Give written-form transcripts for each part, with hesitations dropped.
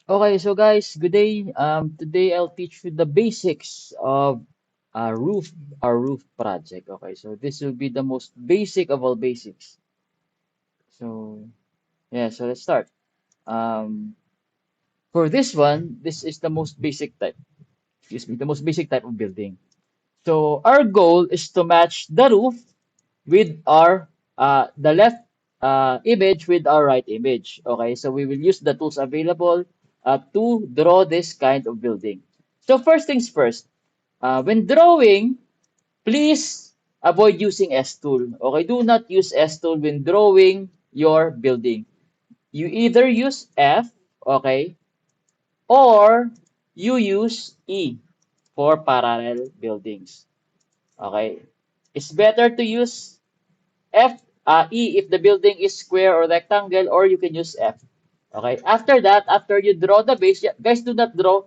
Okay, so guys, good day. Today I'll teach you the basics of a roof, our roof project. Okay, so this will be the most basic of all basics. So yeah, so let's start. Um, for this one, this is the most basic type. Excuse me, the most basic type of building. So our goal is to match the roof with our the left image with our right image. Okay, so we will use the tools available to draw this kind of building. So first things first, when drawing, please avoid using S tool. Okay, do not use S tool when drawing your building. You either use F, okay, or you use E for parallel buildings. Okay, it's better to use E if the building is square or rectangle, or you can use F. Okay. After that, after you draw the base, guys, do not draw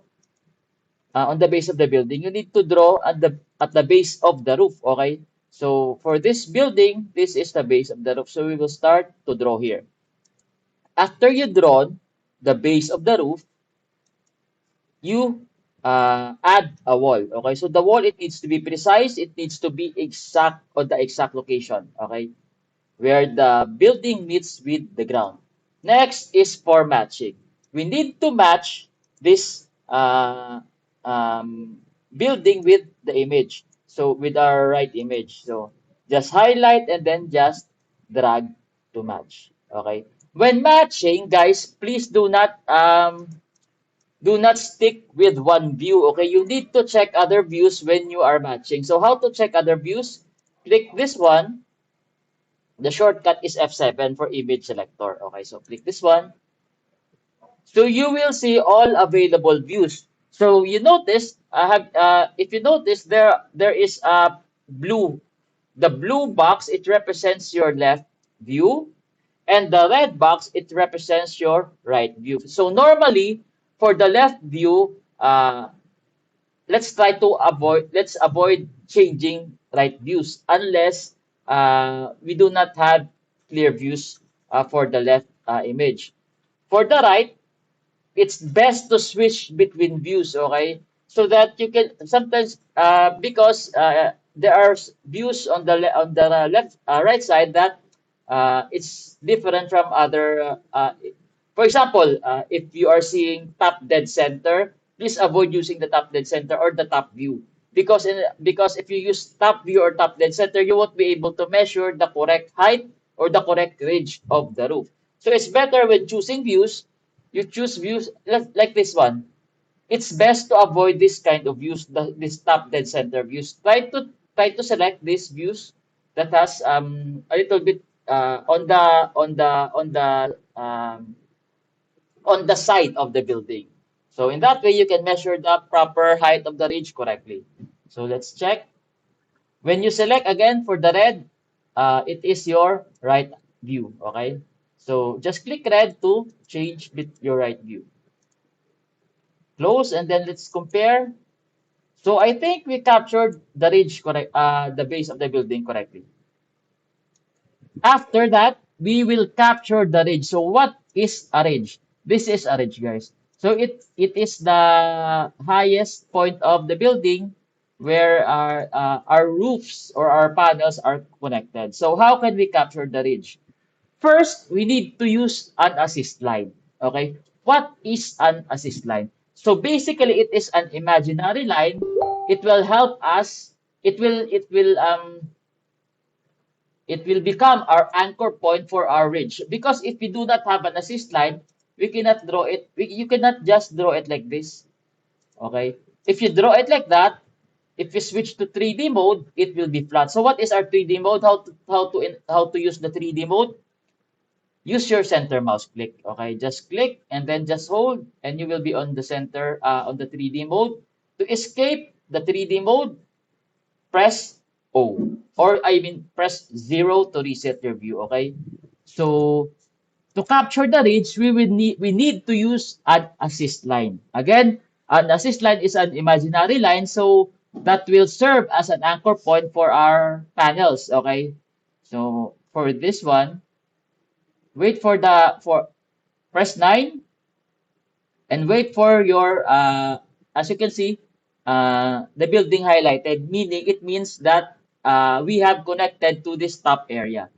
on the base of the building. You need to draw at the base of the roof. Okay. So for this building, this is the base of the roof. So we will start to draw here. After you draw the base of the roof, you add a wall. Okay. So the wall, it needs to be precise. It needs to be exact on the exact location. Okay, where the building meets with the ground. Next is for matching. We need to match this building with the image. So with our right image. So just highlight and then just drag to match. Okay. When matching, guys, please do not stick with one view. Okay. You need to check other views when you are matching. So how to check other views? Click this one. The shortcut is F7 for image selector. Okay, so click this one. So you will see all available views. So you notice, if you notice, there is a blue. The blue box, it represents your left view, and the red box, it represents your right view. So normally, for the left view, let's avoid changing right views unless we do not have clear views for the left image. For the right, it's best to switch between views, okay? So that you can sometimes because there are views on on the left right side that it's different from other. For example, if you are seeing top dead center, please avoid using the top dead center or the top view because if you use top view or top dead center, you won't be able to measure the correct height or the correct range of the roof. So it's better when choosing views you choose views like this one. It's best to avoid this kind of views, this top dead center views. Try to select these views that has a little bit on the side of the building. So in that way, you can measure the proper height of the ridge correctly. So let's check. When you select again for the red, it is your right view. Okay. So just click red to change your right view. Close, and then let's compare. So I think we captured the ridge correct, the base of the building correctly. After that, we will capture the ridge. So what is a ridge? This is a ridge, guys. So it is the highest point of the building where our roofs or our panels are connected. So how can we capture the ridge? First, we need to use an assist line. Okay? What is an assist line? So basically, it is an imaginary line. It will help us. It will become our anchor point for our ridge. Because if we do not have an assist line, we cannot draw it. You cannot just draw it like this. Okay? If you draw it like that, if you switch to 3D mode, it will be flat. So what is our 3D mode? How to use the 3D mode? Use your center mouse click. Okay, just click and then just hold, and you will be on the center on the 3D mode. To escape the 3D mode, press O, or I mean press 0 to reset your view. Okay, so to capture the ridge, we need to use an assist line. Again, an assist line is an imaginary line, so that will serve as an anchor point for our panels. Okay, so for this one, wait for press 9 and wait for your, as you can see, the building highlighted, meaning it means that we have connected to this top area.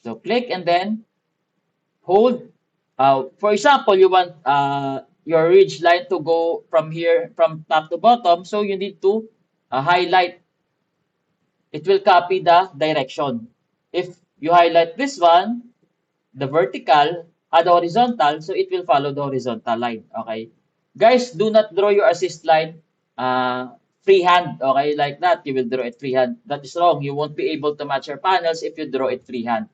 So click and then hold. For example, you want your ridge line to go from here, from top to bottom, so you need to highlight. It will copy the direction. If you highlight this one, the vertical, the horizontal, so it will follow the horizontal line. Okay? Guys, do not draw your assist line freehand. Okay? Like that, you will draw it freehand. That is wrong. You won't be able to match your panels if you draw it freehand.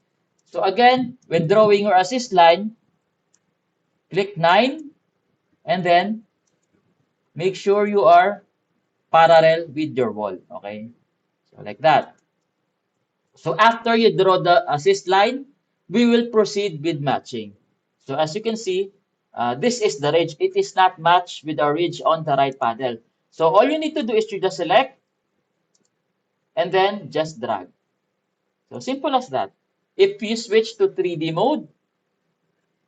So again, when drawing your assist line, click 9 and then make sure you are parallel with your wall. Okay? So like that. So after you draw the assist line, we will proceed with matching. So as you can see, this is the ridge. It is not matched with our ridge on the right panel. So all you need to do is to just select and then just drag. So simple as that. If you switch to 3D mode,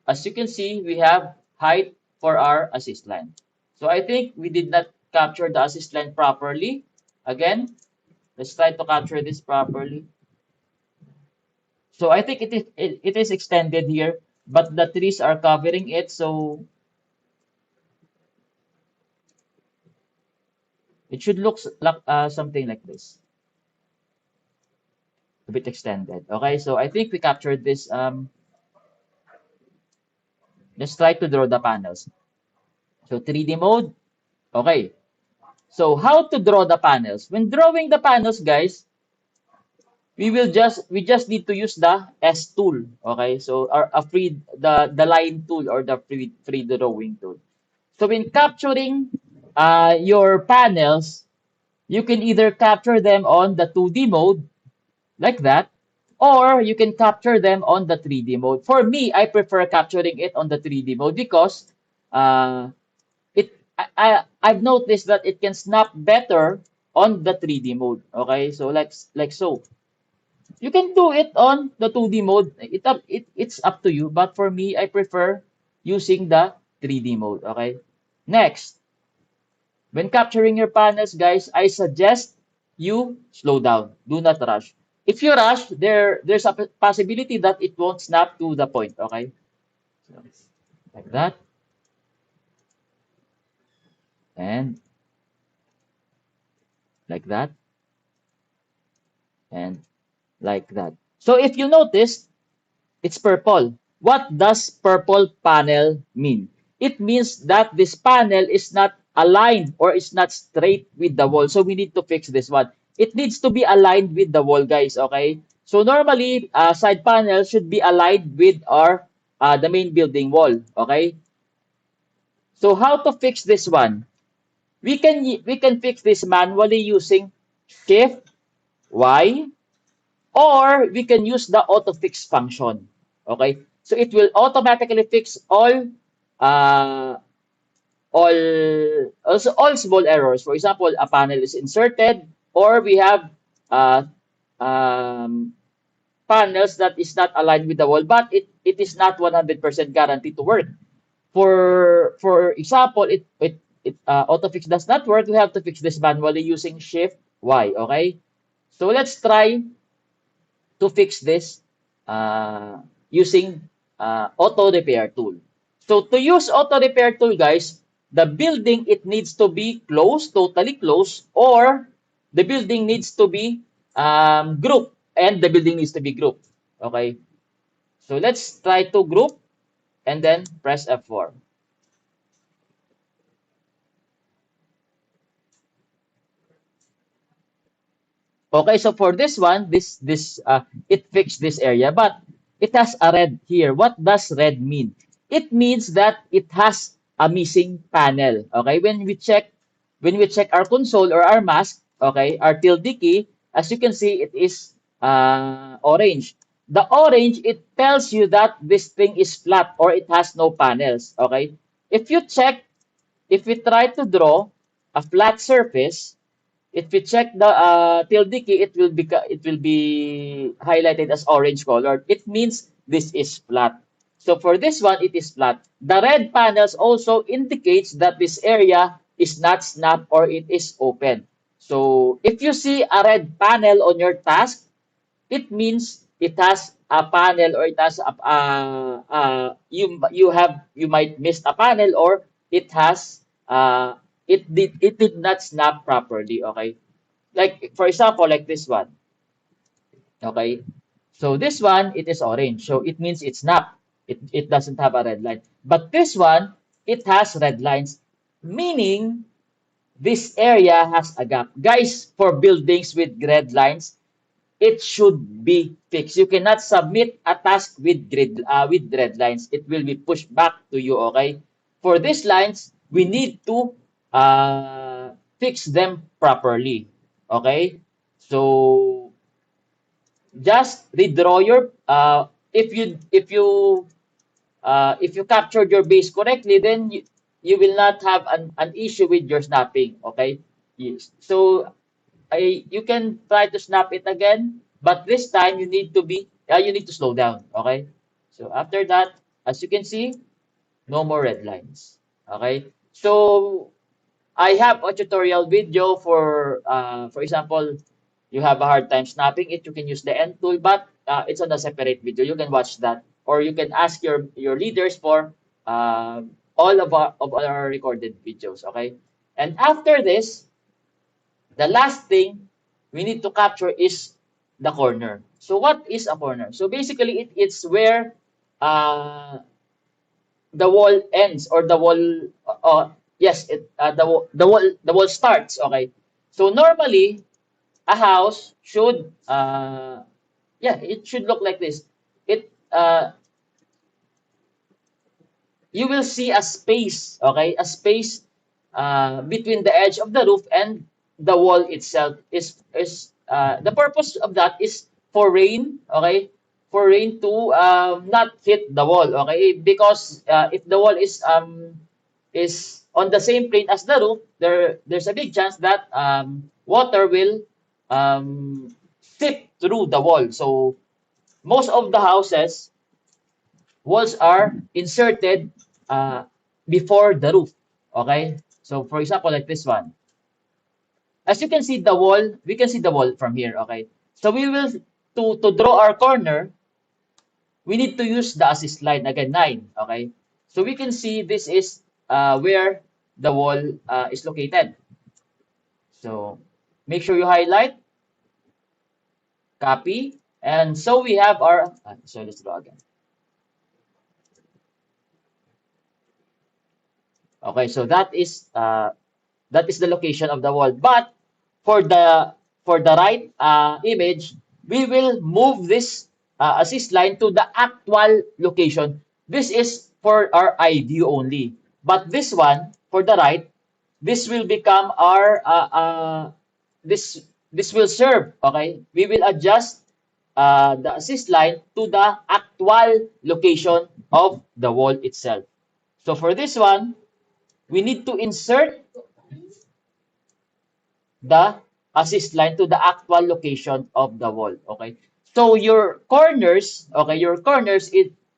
as you can see, we have height for our assist line. So I think we did not capture the assist line properly. Again, let's try to capture this properly. So I think it is extended here, but the trees are covering it, so it should look like something like this, a bit extended. Okay, so I think we captured this. Let's try to draw the panels. So 3D mode. Okay. So how to draw the panels? When drawing the panels, guys, we just need to use the S tool. Okay, so our a free the line tool or the free drawing tool. So when capturing your panels, you can either capture them on the 2D mode, like that, or you can capture them on the 3D mode. For me, I prefer capturing it on the 3D mode because I've noticed that it can snap better on the 3D mode. Okay, so like so. You can do it on the 2D mode. It's up to you, but for me, I prefer using the 3D mode. Okay. Next, when capturing your panels, guys, I suggest you slow down. Do not rush. If you rush, there's a possibility that it won't snap to the point. Okay, so, like that, and like that, and like that. So if you notice, it's purple. What does purple panel mean? It means that this panel is not aligned or is not straight with the wall. So we need to fix this one. It needs to be aligned with the wall, guys. Okay. So normally, side panel should be aligned with our the main building wall. Okay. So how to fix this one? We can fix this manually using Shift Y, or we can use the auto fix function. Okay, so it will automatically fix uh, all also all small errors. For example, a panel is inserted, or we have uh, um, panels that is not aligned with the wall, but it is not 100% guaranteed to work. For example, it autofix does not work. We have to fix this manually using Shift Y. Okay, so let's try to fix this using auto repair tool. So to use auto repair tool, guys, the building, it needs to be closed, totally closed, or the building needs to be grouped, and the building needs to be grouped. Okay, so let's try to group and then press F4. Okay, so for this one, it fixed this area, but it has a red here. What does red mean? It means that it has a missing panel. Okay, when we check our console or our mask, okay, our tilde key, as you can see, it is orange. The orange, it tells you that this thing is flat or it has no panels. Okay, if you check, if we try to draw a flat surface, if you check the tilde key, it will be highlighted as orange colored. It means this is flat. So for this one, it is flat. The red panels also indicates that this area is not snap or it is open. So if you see a red panel on your task, it means it has a panel or it has you might miss a panel or it has it did not snap properly. Okay, like for example, like this one. Okay, so this one it is orange, so it means it's not. It doesn't have a red line. But this one it has red lines, meaning this area has a gap. Guys, for buildings with red lines, it should be fixed. You cannot submit a task with red lines. It will be pushed back to you. Okay. For these lines, we need to fix them properly. Okay. So just redraw your if you captured your base correctly, then you will not have an issue with your snapping. Okay. Yes. So you can try to snap it again, but this time you need to slow down. Okay. So after that, as you can see, no more red lines. Okay. So I have a tutorial video for example, you have a hard time snapping it, you can use the end tool, but it's on a separate video. You can watch that, or you can ask your leaders for all of our recorded videos. Okay. And after this, the last thing we need to capture is the corner. So what is a corner? So basically, it's where uh, the wall ends or the wall. Yes, the wall starts. Okay. So normally a house should yeah, it should look like this. It You will see a space, okay, a space between the edge of the roof and the wall itself. Is The purpose of that is for rain, okay, for rain to not hit the wall, okay, because if the wall is on the same plane as the roof, there's a big chance that water will seep through the wall. So most of the houses walls are inserted uh, before the roof. Okay? So for example, like this one. As you can see the wall, we can see the wall from here. Okay? So we will, to draw our corner, we need to use the assist line, again, 9. Okay? So we can see this is where the wall is located. So make sure you highlight, copy, and so we have our, so let's draw again. Okay, so that is the location of the wall. But for the right image, we will move this assist line to the actual location. This is for our eye view only. But this one, for the right, this will become our this will serve. Okay, we will adjust the assist line to the actual location of the wall itself. So for this one, we need to insert the assist line to the actual location of the wall. Okay. So your corners,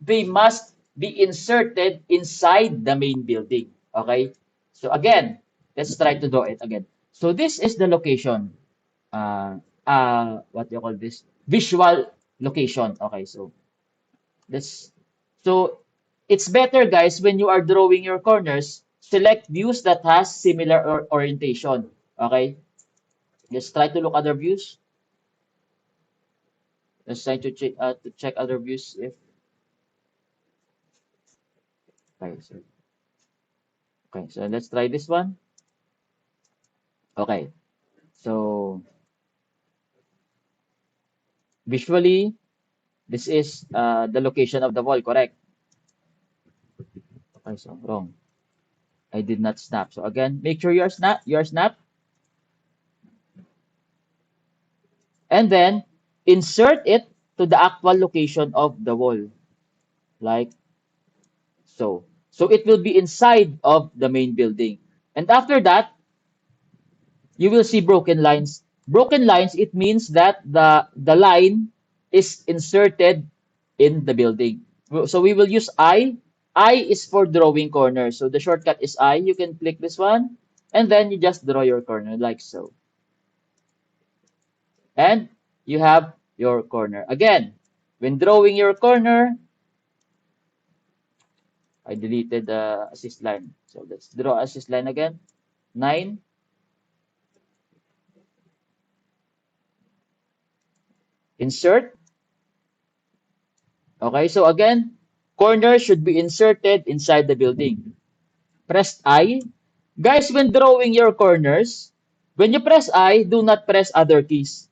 they must be inserted inside the main building. Okay. So again, let's try to draw it again. So this is the location. What do you call this? Visual location. Okay. Let's so it's better, guys, when you are drawing your corners, select views that has similar orientation. Okay. Let's try to look other views. Let's try to check other views if okay, so let's try this one. Okay. So visually, this is the location of the wall, correct? Okay, so wrong. I did not snap. So again, make sure you are snap, and then insert it to the actual location of the wall, like so. So it will be inside of the main building. And after that, you will see broken lines. Broken lines, it means that the line is inserted in the building. So we will use I. I is for drawing corners. So the shortcut is I. You can click this one, and then you just draw your corner like so. And you have your corner. Again, when drawing your corner, I deleted the assist line. So let's draw assist line again. 9. Insert. Okay, so again, corner should be inserted inside the building. Press I. Guys, when drawing your corners, when you press I, do not press other keys.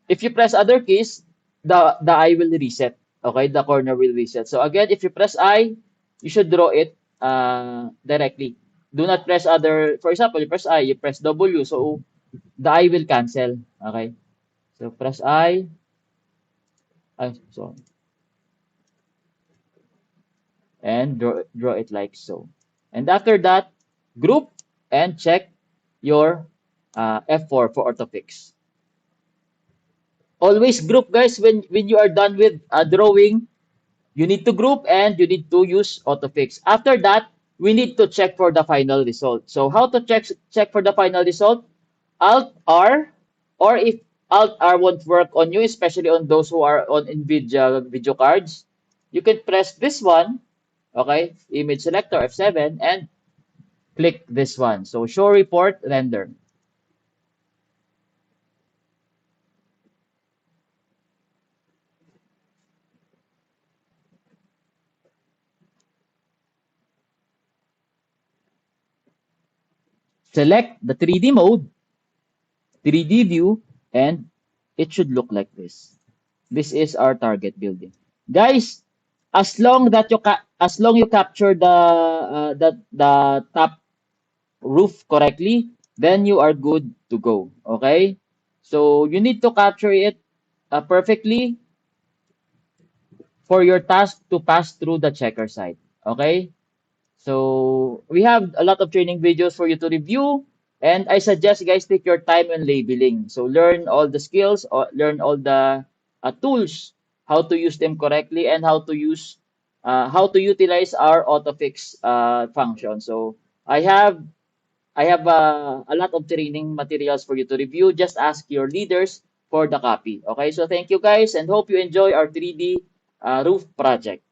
If you press other keys, the I will reset. Okay, the corner will reset. So again, if you press I, you should draw it directly. Do not press other, for example, you press I, you press W, so the I will cancel. Okay, so press I, so, and draw it like so. And after that, group and check your F4 for orthofix. Always group, guys, when you are done with drawing, you need to group and you need to use autofix. After that, we need to check for the final result. So how to check for the final result? Alt R, or if Alt R won't work on you, especially on those who are on NVIDIA video cards, you can press this one, okay, image selector F7, and click this one. So show report render. Select the 3D mode, 3D view, and it should look like this. This is our target building. Guys, as long you capture the top roof correctly, then you are good to go. Okay? So you need to capture it perfectly for your task to pass through the checker site. Okay? So we have a lot of training videos for you to review, and I suggest guys take your time on labeling. So learn all the skills, or learn all the tools, how to use them correctly, and how to utilize our autofix function. So I have I have a lot of training materials for you to review. Just ask your leaders for the copy. Okay, so thank you guys, and hope you enjoy our 3D roof project.